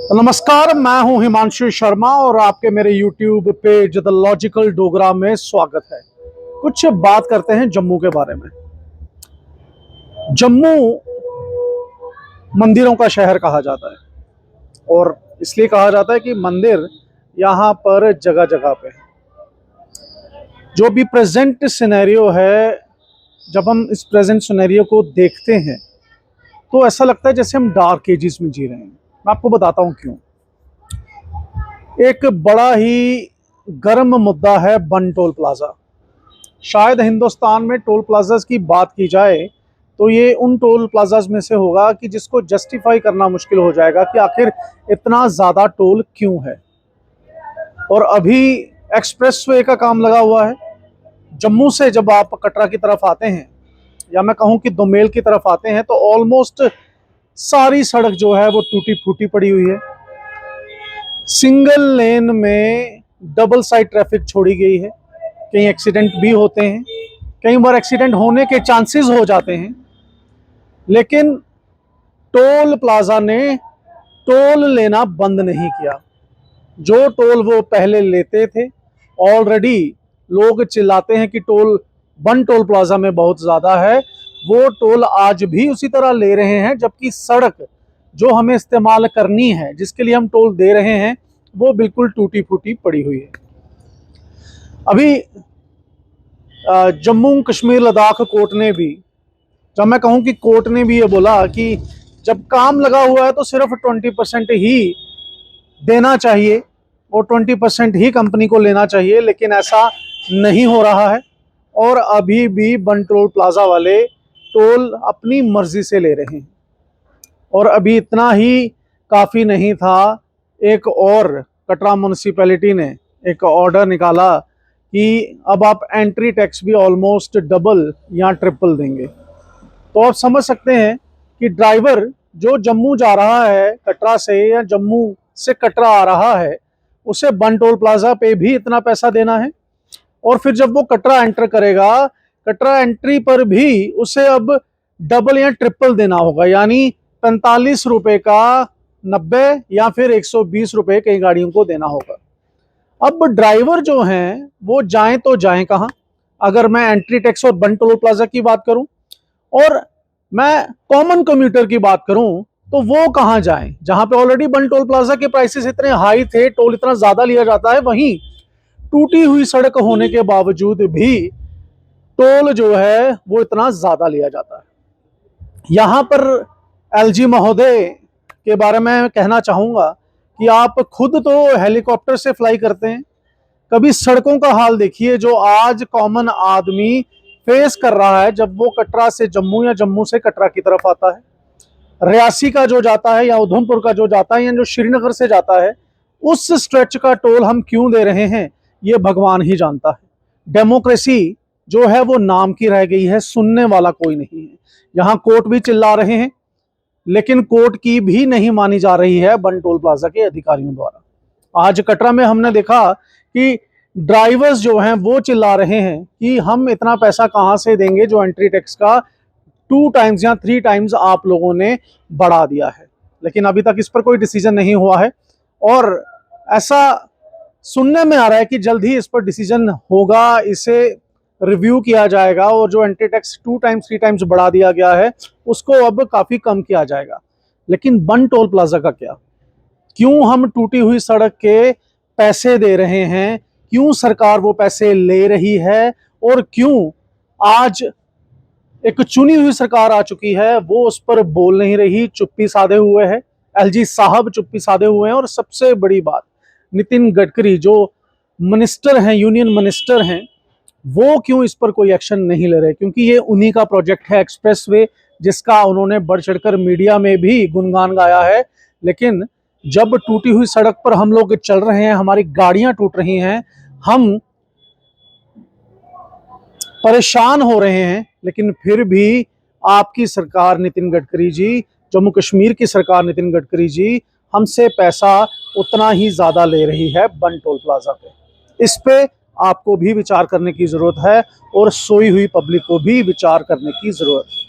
तो नमस्कार, मैं हूं हिमांशु शर्मा और आपके मेरे YouTube page the logical Dogra में स्वागत है। कुछ बात करते हैं जम्मू के बारे में। जम्मू मंदिरों का शहर कहा जाता है और इसलिए कहा जाता है कि मंदिर यहाँ पर जगह जगह पे है। जो भी प्रेजेंट सिनेरियो है, जब हम इस प्रेजेंट सिनेरियो को देखते हैं तो ऐसा लगता है जैसे हम डार्क एजेस में जी रहे हैं। मैं आपको बताता हूँ क्यों। एक बड़ा ही गर्म मुद्दा है बन टोल प्लाजा। शायद हिंदुस्तान में टोल प्लाजाज की बात की जाए तो ये उन टोल प्लाजाज में से होगा कि जिसको जस्टिफाई करना मुश्किल हो जाएगा कि आखिर इतना ज़्यादा टोल क्यों है। और अभी एक्सप्रेसवे का काम लगा हुआ है। जम्मू से जब आप कटरा की तरफ आते हैं या मैं कहूँ कि दोमेल की तरफ आते हैं तो ऑलमोस्ट सारी सड़क जो है वो टूटी फूटी पड़ी हुई है। सिंगल लेन में डबल साइड ट्रैफिक छोड़ी गई है। कहीं एक्सीडेंट भी होते हैं, कई बार एक्सीडेंट होने के चांसेस हो जाते हैं, लेकिन टोल प्लाजा ने टोल लेना बंद नहीं किया। जो टोल वो पहले लेते थे, ऑलरेडी लोग चिल्लाते हैं कि टोल बन टोल प्लाजा में बहुत ज़्यादा है, वो टोल आज भी उसी तरह ले रहे हैं। जबकि सड़क जो हमें इस्तेमाल करनी है, जिसके लिए हम टोल दे रहे हैं, वो बिल्कुल टूटी फूटी पड़ी हुई है। अभी जम्मू कश्मीर लद्दाख कोर्ट ने भी, जब मैं कहूँ कि कोर्ट ने भी ये बोला कि जब काम लगा हुआ है तो सिर्फ 20% ही देना चाहिए और 20% ही कंपनी को लेना चाहिए, लेकिन ऐसा नहीं हो रहा है। और अभी भी बन टोल प्लाजा वाले टोल अपनी मर्जी से ले रहे हैं। और अभी इतना ही काफ़ी नहीं था, एक और कटरा म्यूनिसिपैलिटी ने एक ऑर्डर निकाला कि अब आप एंट्री टैक्स भी ऑलमोस्ट डबल या ट्रिपल देंगे। तो आप समझ सकते हैं कि ड्राइवर जो जम्मू जा रहा है कटरा से या जम्मू से कटरा आ रहा है, उसे बन टोल प्लाजा पे भी इतना पैसा देना है। और फिर जब वो कटरा एंटर करेगा, कटरा एंट्री पर भी उसे अब डबल या ट्रिपल देना होगा, यानी 45 रुपए का 90 या फिर 120 रुपए कई गाड़ियों को देना होगा। अब ड्राइवर जो हैं वो जाएं तो जाएं कहाँ? अगर मैं एंट्री टैक्स और बन टोल प्लाजा की बात करूं और मैं कॉमन कम्यूटर की बात करूं तो वो कहाँ जाएं जहां पे ऑलरेडी बन टोल प्लाजा के प्राइसेस इतने हाई थे, टोल इतना ज्यादा लिया जाता है। वहीं टूटी हुई सड़क होने के बावजूद भी टोल जो है वो इतना ज्यादा लिया जाता है। यहाँ पर एलजी महोदय के बारे में कहना चाहूँगा कि आप खुद तो हेलीकॉप्टर से फ्लाई करते हैं, कभी सड़कों का हाल देखिए जो आज कॉमन आदमी फेस कर रहा है जब वो कटरा से जम्मू या जम्मू से कटरा की तरफ आता है। रियासी का जो जाता है या उधमपुर का जो जाता है या जो श्रीनगर से जाता है, उस स्ट्रेच का टोल हम क्यों दे रहे हैं ये भगवान ही जानता है। डेमोक्रेसी जो है वो नाम की रह गई है, सुनने वाला कोई नहीं है। यहाँ कोर्ट भी चिल्ला रहे हैं, लेकिन कोर्ट की भी नहीं मानी जा रही है बन टोल प्लाजा के अधिकारियों द्वारा। आज कटरा में हमने देखा कि ड्राइवर्स जो हैं वो चिल्ला रहे हैं कि हम इतना पैसा कहां से देंगे जो एंट्री टैक्स का 2 टाइम्स या 3 टाइम्स आप लोगों ने बढ़ा दिया है। लेकिन अभी तक इस पर कोई डिसीजन नहीं हुआ है और ऐसा सुनने में आ रहा है कि जल्द ही इस पर डिसीजन होगा, इसे रिव्यू किया जाएगा और जो एंट्री टैक्स 2 टाइम्स 3 टाइम्स बढ़ा दिया गया है उसको अब काफ़ी कम किया जाएगा। लेकिन बन टोल प्लाजा का क्या? क्यों हम टूटी हुई सड़क के पैसे दे रहे हैं? क्यों सरकार वो पैसे ले रही है? और क्यों आज एक चुनी हुई सरकार आ चुकी है वो उस पर बोल नहीं रही, चुप्पी साधे हुए है। एलजी साहब चुप्पी साधे हुए हैं। और सबसे बड़ी बात, नितिन गडकरी जो मिनिस्टर हैं, यूनियन मिनिस्टर हैं, वो क्यों इस पर कोई एक्शन नहीं ले रहे? क्योंकि ये उन्हीं का प्रोजेक्ट है एक्सप्रेसवे, जिसका उन्होंने बढ़ चढ़कर मीडिया में भी गुणगान गाया है। लेकिन जब टूटी हुई सड़क पर हम लोग चल रहे हैं, हमारी गाड़ियां टूट रही हैं, हम परेशान हो रहे हैं, लेकिन फिर भी आपकी सरकार नितिन गडकरी जी, जम्मू कश्मीर की सरकार नितिन गडकरी जी, हमसे पैसा उतना ही ज्यादा ले रही है बन टोल प्लाजा पे। इस पे आपको भी विचार करने की जरूरत है और सोई हुई पब्लिक को भी विचार करने की जरूरत है।